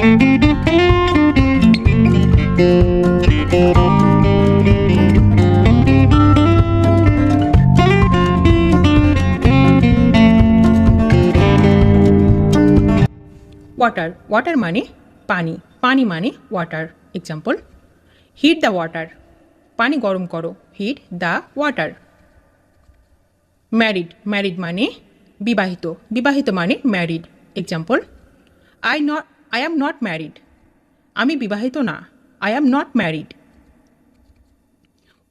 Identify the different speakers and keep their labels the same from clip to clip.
Speaker 1: Water, water মানে পানি, পানি মানে water. Example, heat the water, পানি গরম করো, heat the water. Married, married মানে বিবাহিত, বিবাহিত মানে married. Example, I am not married, আমি বিবাহিত না, I am not married.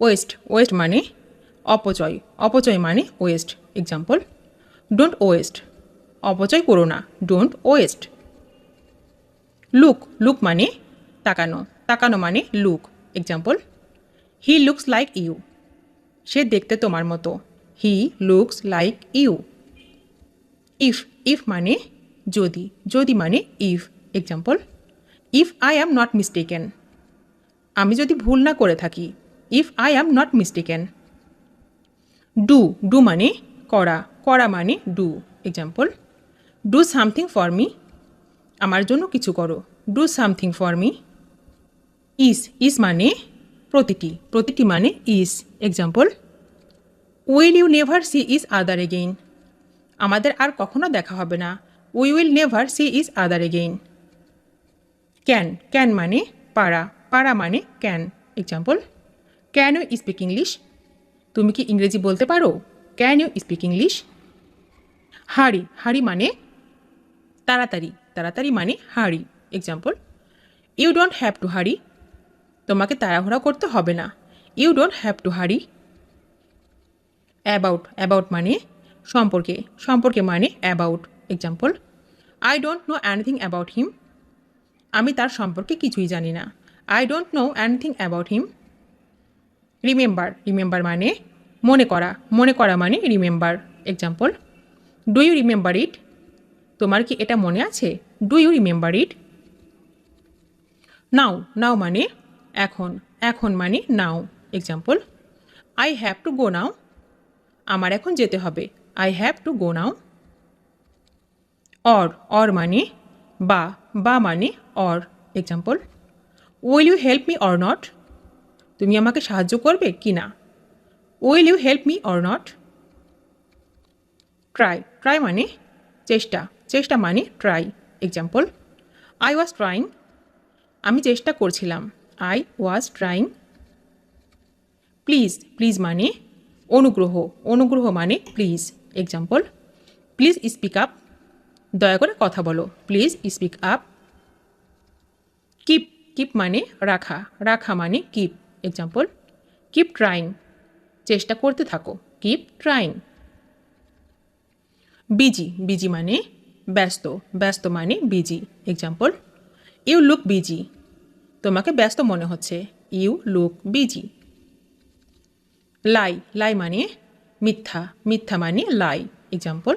Speaker 1: Waste, waste মানে অপচয়, অপচয় মানে ওয়েস্ট। এক্সাম্পল, ডোন্ট ওয়েস্ট, অপচয় করো না, ডোন্ট ওয়েস্ট। লুক, লুক মানে তাকানো, তাকানো মানে look. Example, he looks like you, সে দেখতে তোমার মতো, he looks like you. If, if মানে যদি, যদি মানে if. Example, if I am not mistaken, আমি যদি ভুল না করে থাকি, if I am not mistaken. Do, do মানে করা, করা মানে do. Example, do something for me, আমার জন্য কিছু করো, do something for me. Each, each মানে প্রতিটি, প্রতিটি মানে each. Example, will you never see each other again, আমাদের আর কখনো দেখা হবে না, we will never see each other again. Can, can মানে পারা, পারা মানে can. Example, can you speak English, তুমি কি ইংরেজি বলতে পারো, ক্যান ইউ স্পিক ইংলিশ। হাড়ি, হাড়ি মানে তাড়াতাড়ি, তাড়াতাড়ি মানে hurry. Example, you don't have to hurry, তোমাকে তাড়াহুড়া করতে হবে না, you don't have to hurry. About, about মানে সম্পর্কে, সম্পর্কে মানে about. Example, I don't know anything about him, আমি তার সম্পর্কে কিছুই জানি না, I don't know anything about him. Remember, remember মানে মনে করা, মনে করা মানে remember. Example, do you remember it, তোমার কি এটা মনে আছে, ডু ইউ রিমেম্বার ইট। নাও, নাও মানে এখন, এখন মানে now. Example, I have to go now, আমার এখন যেতে হবে, I have to go now. Or মানে বা, বা মানে or. Example, will you help me or not, তুমি আমাকে সাহায্য করবে কি না, will you help me or not. Try, try মানে চেষ্টা, চেষ্টা মানে try. Example, I was trying, আমি চেষ্টা করছিলাম, I was trying. Please, please মানে অনুগ্রহ, অনুগ্রহ মানে please. Example, please speak up, দয়া করে কথা বলো, please speak up. Keep, keep মানে রাখা, রাখা মানে কিপ। এক্সাম্পল, কিপ ট্রাইং, চেষ্টা করতে থাকো, কিপ ট্রাইং। বিজি, বিজি মানে ব্যস্ত, ব্যস্ত মানে busy. Example, you look busy, তোমাকে ব্যস্ত মনে হচ্ছে, you look busy. Lie, lie মানে মিথ্যা, মিথ্যা মানে lie. Example,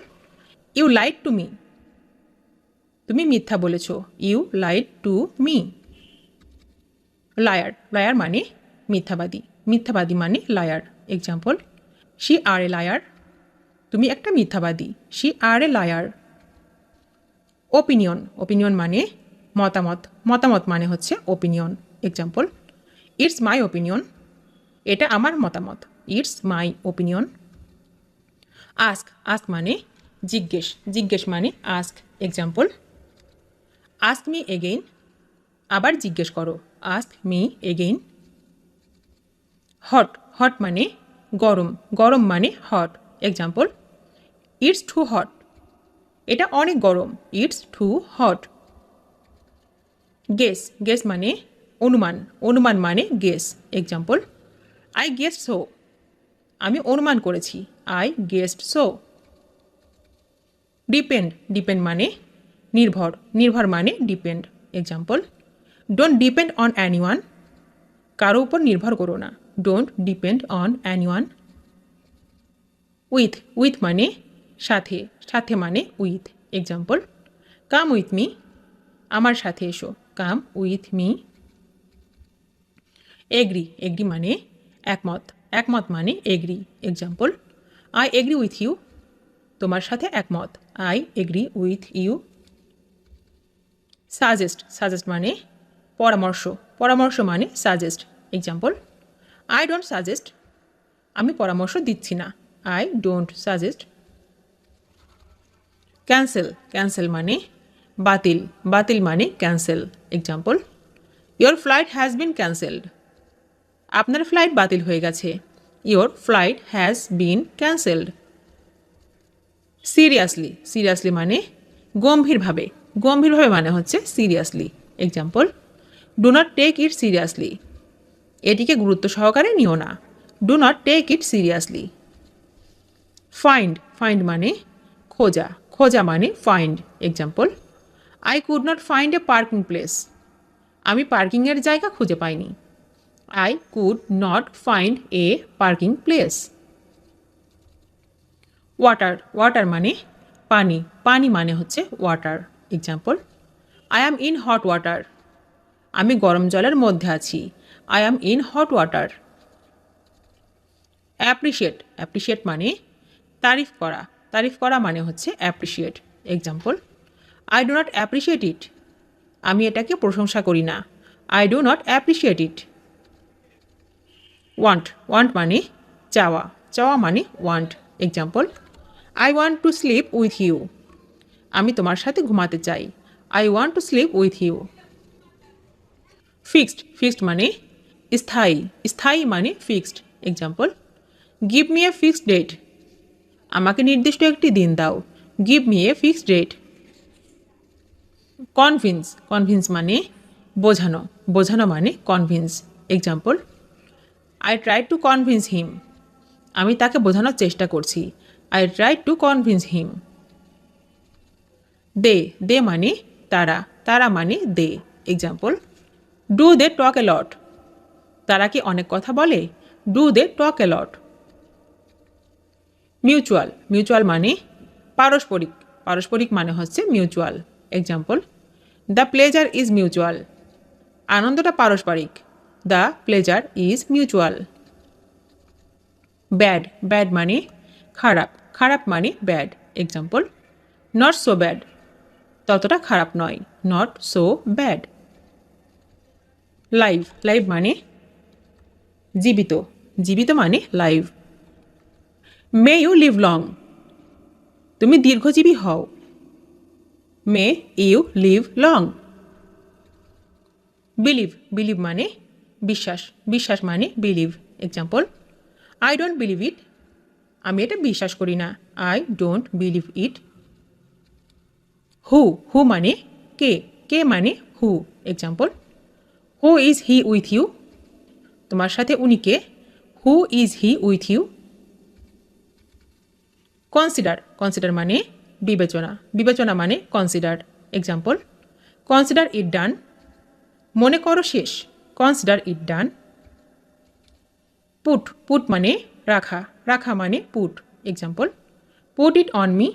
Speaker 1: you lied to me, তুমি মিথ্যা বলেছ, you lied to me. Liar, liar মানে মিথ্যাবাদী, মিথ্যাবাদী মানে liar. Example, she are a liar, তুমি একটা মিথ্যাবাদী, she are a liar. Opinion, opinion মানে মতামত, মতামত মানে হচ্ছে opinion. Example, it's my opinion, এটা আমার মতামত, it's my opinion. Ask, ask মানে জিজ্ঞেস, জিজ্ঞেস মানে ask. Example, ask me again, আবার জিজ্ঞেস করো, ask me again. Hot, hot মানে গরম, গরম মানে hot. Example, it's too hot, এটা অনেক গরম, it's too hot. Guess, guess মানে অনুমান, অনুমান মানে guess. Example, I guess so, আমি অনুমান করেছি, I guessed so. Depend, depend মানে নির্ভর, নির্ভর মানে depend. Example, don't depend on anyone, কারো উপর নির্ভর করো না, don't depend on anyone. With, with মানে সাথে, সাথে মানে with. Example, come with me, আমার সাথে এসো, come with me. Agree, agree মানে একমত, একমত মানে agree. Example, I agree with you, তোমার সাথে একমত, I agree with you. Suggest মানে পরামর্শ, পরামর্শ মানে suggest. Example, I don't suggest, আমি পরামর্শ দিচ্ছি না। I don't suggest. ক্যান্সেল মানে বাতিল, বাতিল মানে cancel. Example, your flight has been cancelled, আপনার ফ্লাইট বাতিল হয়ে গেছে। Your flight has been cancelled. Seriously মানে গম্ভীরভাবে, গম্ভীরভাবে মানে হচ্ছে seriously. Example, do not take it seriously, এটিকে গুরুত্ব সহকারে নিও না। Do not take it seriously. Find মানে খোঁজা, খোঁজা মানে find. Example, I could not find a parking place, আমি পার্কিংয়ের জায়গা খুঁজে পাইনি। I could not find a parking place. Water মানে পানি, পানি মানে হচ্ছে water. Example, I am in hot water, আমি গরম জলের মধ্যে আছি। I am in hot water. Appreciate মানে তারিফ করা, তারিফ করা মানে হচ্ছে appreciate. Example, I do not appreciate it, আমি এটাকে প্রশংসা করি না। I do not appreciate it. Want মানে চাওয়া, চাওয়া মানে want. Example, I want to sleep with you, আমি তোমার সাথে ঘুমাতে চাই। I want to sleep with you. Fixed মানে স্থায়ী, স্থায়ী মানে fixed. Example, give me a fixed date, আমাকে নির্দিষ্ট একটি দিন দাও। Give me a fixed date. Convince মানে বোঝানো, বোঝানো মানে convince. Example, I try to convince him, আমি তাকে বোঝানোর চেষ্টা করছি। I try to convince him. They মানে তারা, তারা মানে দে। এক্সাম্পল, ডু দে টক এ লট, তারা কি অনেক কথা বলে। Do they talk A lot. Mutual মানে পারস্পরিক, পারস্পরিক মানে হচ্ছে mutual. Example, the pleasure is mutual, আনন্দটা পারস্পরিক। The pleasure is mutual. Bad মানে খারাপ, খারাপ মানে bad. Example, not so bad, ততটা খারাপ নয়। Not so bad. লাইভ মানে জীবিত, জীবিত মানে live. May you live long, তুমি দীর্ঘজীবী হও। May you live long. Believe মানে বিশ্বাস, বিশ্বাস মানে believe. Example, I don't believe it, আমি এটা বিশ্বাস করি না। I don't believe it. Who মানে কে মানে who. Example, who is he with you, তোমার সাথে উনি কে। Who is he with you. Consider মানে বিবেচনা, বিবেচনা মানে consider. Example, consider it done, মনে করো শেষ। Consider it done. পুট মানে রাখা, রাখা মানে put. Example, put it on me,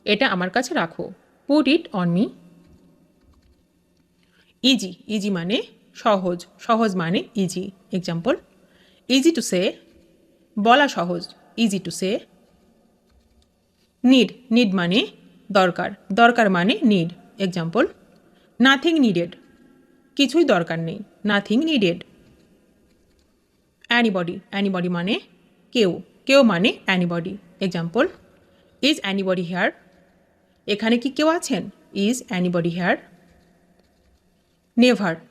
Speaker 1: এটা আমার কাছে রাখো। Put it on me. Easy মানে সহজ, সহজ মানে easy. Example, easy to say, বলা সহজ। Easy to say. নিড মানে দরকার, দরকার মানে নিড। এক্সাম্পল, নাথিং নিডেড, কিছুই দরকার নেই। Nothing needed. অ্যানিবডি মানে কেউ মানে anybody. Example, is anybody here, এখানে কি কেউ আছেন। Is anybody hair.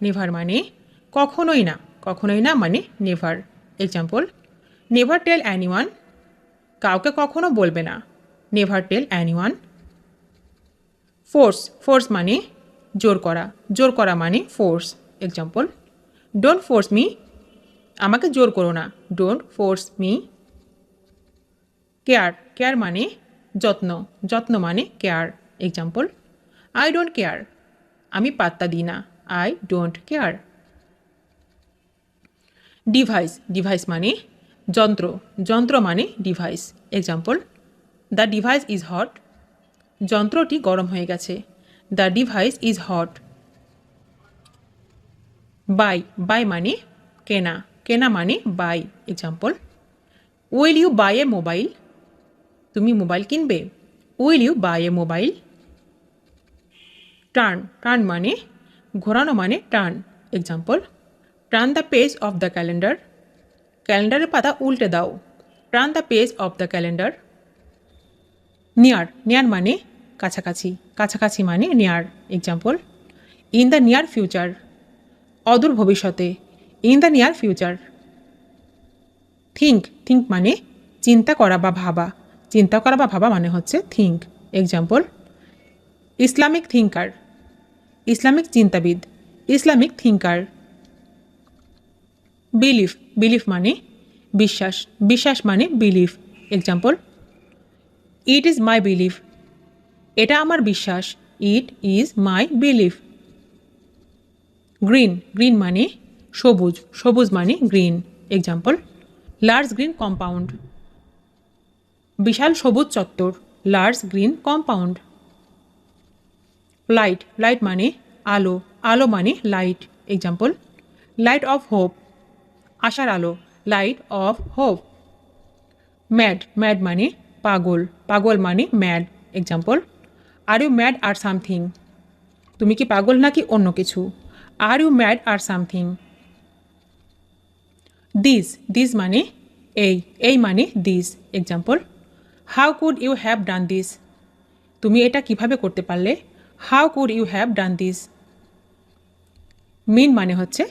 Speaker 1: নেভার মানে কখনোই না, কখনোই না মানে never. Example, never tell anyone, কাউকে কখনো বলবে না। Never tell anyone. ফোর্স মানে জোর করা, জোর করা মানে force. Example, don't force me, আমাকে জোর করো না। Don't force me. কেয়ার মানে যত্ন, যত্ন মানে care. Example, I don't care, আমি পাত্তা দিই না। I don't care. ডিভাইস মানে যন্ত্র মানে device. Example, the device is hot, যন্ত্রটি গরম হয়ে গেছে। The device is hot. Buy মানে কেনা মানে buy. Example, will you buy a mobile, তুমি মোবাইল কিনবে। Will you buy a mobile. Turn turn মানে ঘোরানো মানে turn. Example, turn the page of the calendar. ক্যালেন্ডারের পাতা উল্টে দাও। Turn the page of the calendar. Near near মানে কাছাকাছি। কাছাকাছি মানে near. Example, in the near future. অদূর ভবিষ্যতে। In the near future. Think think মানে চিন্তা করা বা ভাবা। চিন্তা করা বা ভাবা মানে হচ্ছে থিঙ্ক। Example, Islamic thinker. ইসলামিক চিন্তাবিদ। Islamic thinker. বিলিফ বিলিফ মানে বিশ্বাস। বিশ্বাস মানে belief. Example, it is my belief. এটা আমার বিশ্বাস। It is my belief. Green green মানে সবুজ। সবুজ মানে green. Example, large green compound. বিশাল সবুজ চত্বর। Large green compound. Light light মানে আলো। আলো মানে light. Example, light of hope. আশার আলো। Light of hope. Mad mad মানে পাগল। পাগল মানে mad. Example, are you mad or something. তুমি কি পাগল নাকি অন্য কিছু? Are you mad or something. This this মানে এই। এই মানে this. Example, how could you have done this. তুমি এটা কিভাবে করতে পারলে? How could you have done this. Mean মানে হচ্ছে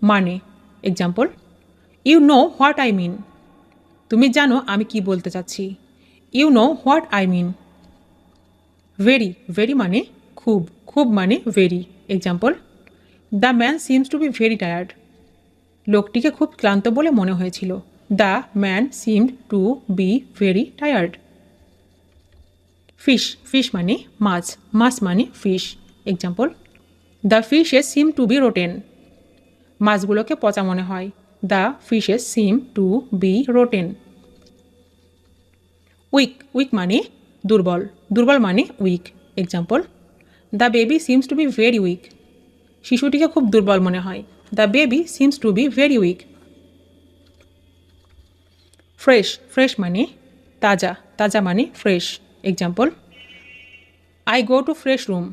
Speaker 1: মানে। Example, you know what I mean. তুমি জানো আমি কি বলতে চাচ্ছি। You know what I mean. Very very মানে খুব। খুব মানে very. Example, the man seems to be very tired. লোকটিকে খুব ক্লান্ত বলে মনে হয়েছিল। The man seemed to be very tired. Fish fish মানে মাছ। মাছ মানে fish. Example, the fishes seem to be rotten. মাছগুলোকে পচা মনে হয়। The fishes seem to be rotten. Weak weak মানে দুর্বল। দুর্বল মানে weak. Example, the baby seems to be very weak. শিশুটিকে খুব দুর্বল মনে হয়। The baby seems to be very week. Fresh fresh মানে তাজা। তাজা মানে fresh. Example, I go to fresh room.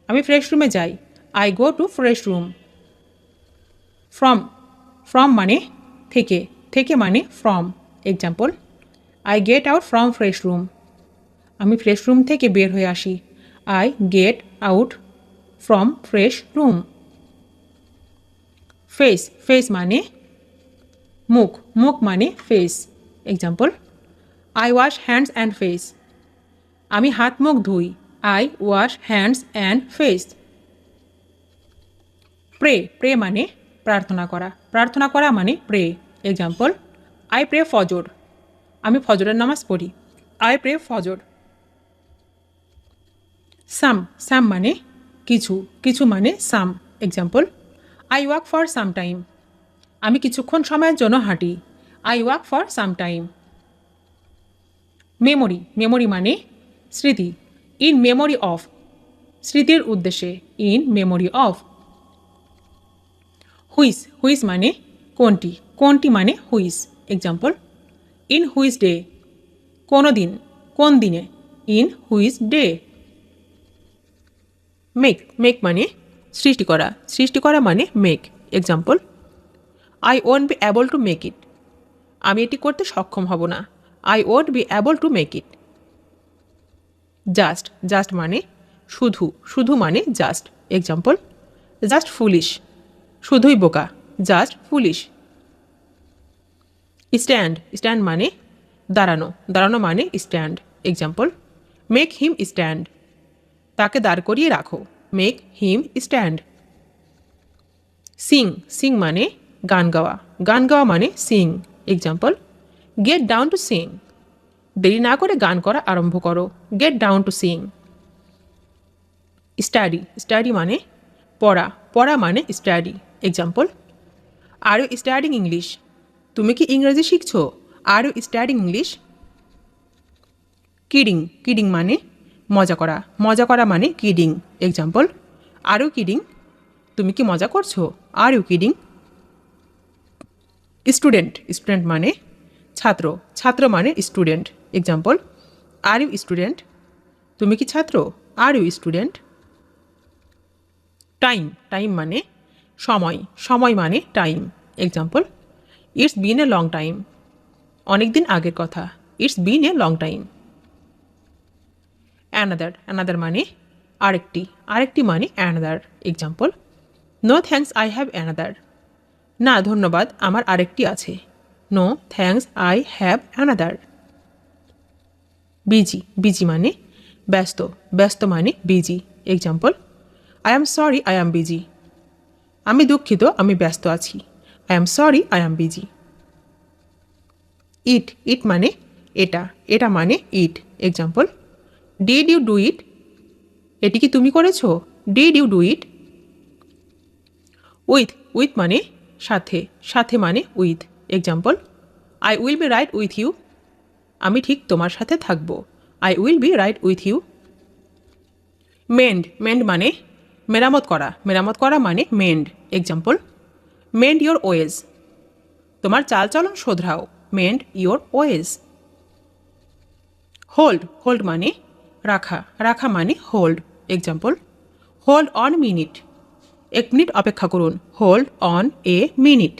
Speaker 1: আমি ফ্রেশ রুমে যাই। I go to fresh room. From from মানে থেকে। থেকে মানে from. Example, I get out from fresh room. আমি ফ্রেশ রুম থেকে বের হয়ে আসি। I get out from fresh room. Face face মানে মুখ। মুখ মানে face. Example, I wash hands and face. আমি হাত মুখ ধুই। I wash hands and face. Pray pray মানে প্রার্থনা করা। প্রার্থনা করা মানে প্রে। এক্সাম্পল, আই প্রে ফজর। আমি ফজরের নামাজ পড়ি। আই প্রে ফজর। সাম সাম মানে কিছু। কিছু মানে some. Example, I walk for some time. আমি কিছুক্ষণ সময়ের জন্য হাঁটি। I walk for some time. Memory memory মানে স্মৃতি। In memory of. স্মৃতির উদ্দেশ্যে। In memory of. Which which মানে কোনটি। কোনটি মানে which. Example, in which day. কোনো দিন। কোন দিনে। In which day. Make make মানে সৃষ্টি করা। সৃষ্টি করা মানে make. Example, I won't be able to make it. আমি এটি করতে সক্ষম হব না। I won't be able to make it. Just just মানে শুধু। শুধু মানে জাস্ট। Example, just foolish. শুধুই বোকা। Just foolish. স্ট্যান্ড স্ট্যান্ড মানে দাঁড়ানো। দাঁড়ানো মানে stand. Example, make him stand. তাকে দাঁড় করিয়ে রাখো। Make him stand. Sing sing মানে গান গাওয়া। গান গাওয়া মানে sing. Example, get down to sing. দেরি না করে গান করা আরম্ভ করো। Get down to sing. Study study মানে পড়া। পড়া মানে study. Example, are you studying English. তুমি কি ইংরেজি শিখছো? Are you studying English. Kidding kidding মানে মজা করা। মজা করা মানে kidding. Example, are you kidding. তুমি কি মজা করছো? Are you kidding. Student student মানে ছাত্র। ছাত্র মানে student. Example, are you student. তুমি কি ছাত্র? Are you student. Time time মানে সময় সময় মানে time example it's been a long time অনেক দিন আগের কথা it's been a long time another another মানে আরেকটি আরেকটি মানে another example no thanks I have another না ধন্যবাদ আমার আরেকটি আছে no thanks I have another busy busy মানে ব্যস্ত ব্যস্ত মানে busy example I am sorry I am busy আমি দুঃখিত আমি ব্যস্ত আছি I am sorry I am busy it it মানে এটা এটা মানে ইট example did you do it এটি কি তুমি করেছো did you do it with with মানে সাথে সাথে মানে with example I will be right with you আমি ঠিক তোমার সাথে থাকব I will be right with you mend mend মানে মেরামত করা মানে mend example mend your ways তোমার চালচলন শোধরাও mend your ways hold hold মানে রাখা রাখা মানে hold example hold on minute এক মিনিট অপেক্ষা করুন hold on a minute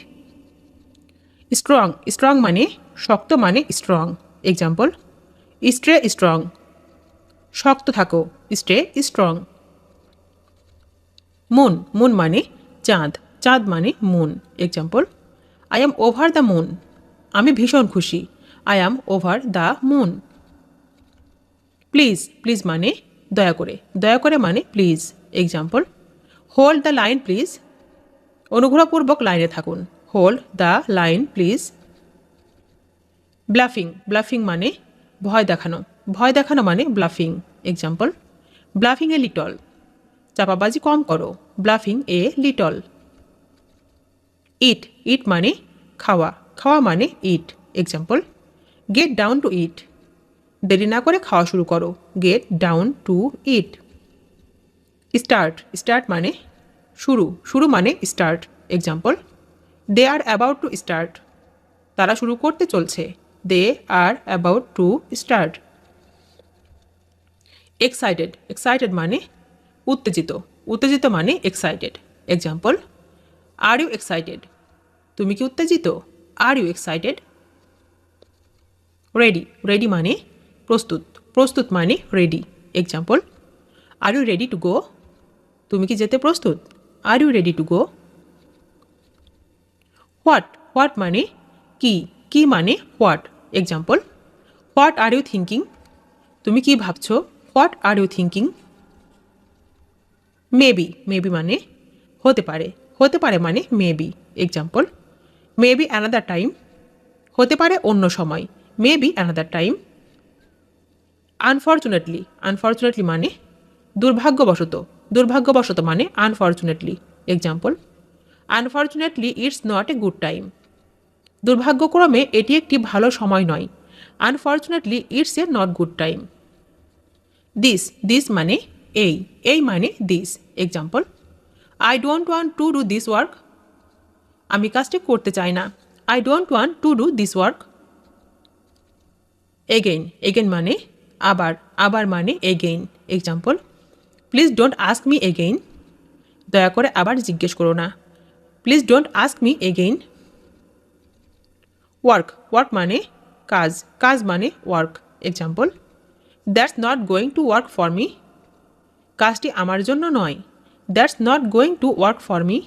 Speaker 1: strong strong মানে শক্ত মানে স্ট্রং এক্সাম্পল স্টে স্ট্রং শক্ত থাকো স্টে স্ট্রং মুন মুন মানে চাঁদ চাঁদ মানে moon example I am over the moon আমি ভীষণ খুশি I am over the moon please please মানে দয়া করে মানে please example hold the line please অনুগ্রহপূর্বক লাইনে থাকুন hold the line please bluffing bluffing মানে ভয় দেখানো মানে bluffing example bluffing a little চাপাবাজি কম করো bluffing a little it it মানে খাওয়া খাওয়া মানে ইট example get down to eat দেরি না করে খাওয়া শুরু করো get down to eat start start মানে শুরু শুরু মানে start example they are about to start তারা শুরু করতে চলছে they are about to start excited excited মানে উত্তেজিত উত্তেজিত মানে excited example are you excited তুমি কি উত্তেজিত are you excited ready ready মানে প্রস্তুত প্রস্তুত মানে ready example are you ready to go তুমি কি যেতে প্রস্তুত are you ready to go what what মানে কি কি মানে what example what are you thinking তুমি কি ভাবছো what are you thinking maybe maybe মানে হতে পারে মানে maybe example maybe another time হতে পারে অন্য সময় maybe another time unfortunately unfortunately মানে দুর্ভাগ্যবশত মানে unfortunately example unfortunately it's not a good time দুর্ভাগ্যক্রমে এটি একটি ভালো সময় নয় unfortunately it's A not good time this this মানে এই মানে this example I don't want to do this work আমি কাজটি করতে চাই না I don't want to do this work again again মানে আবার মানে again example please don't ask me again দয়া করে আবার জিজ্ঞেস করো না please don't ask me again work work মানে কাজ মানে work example that's not going to work for me কাজটি আমার জন্য নয় that's not going to work for me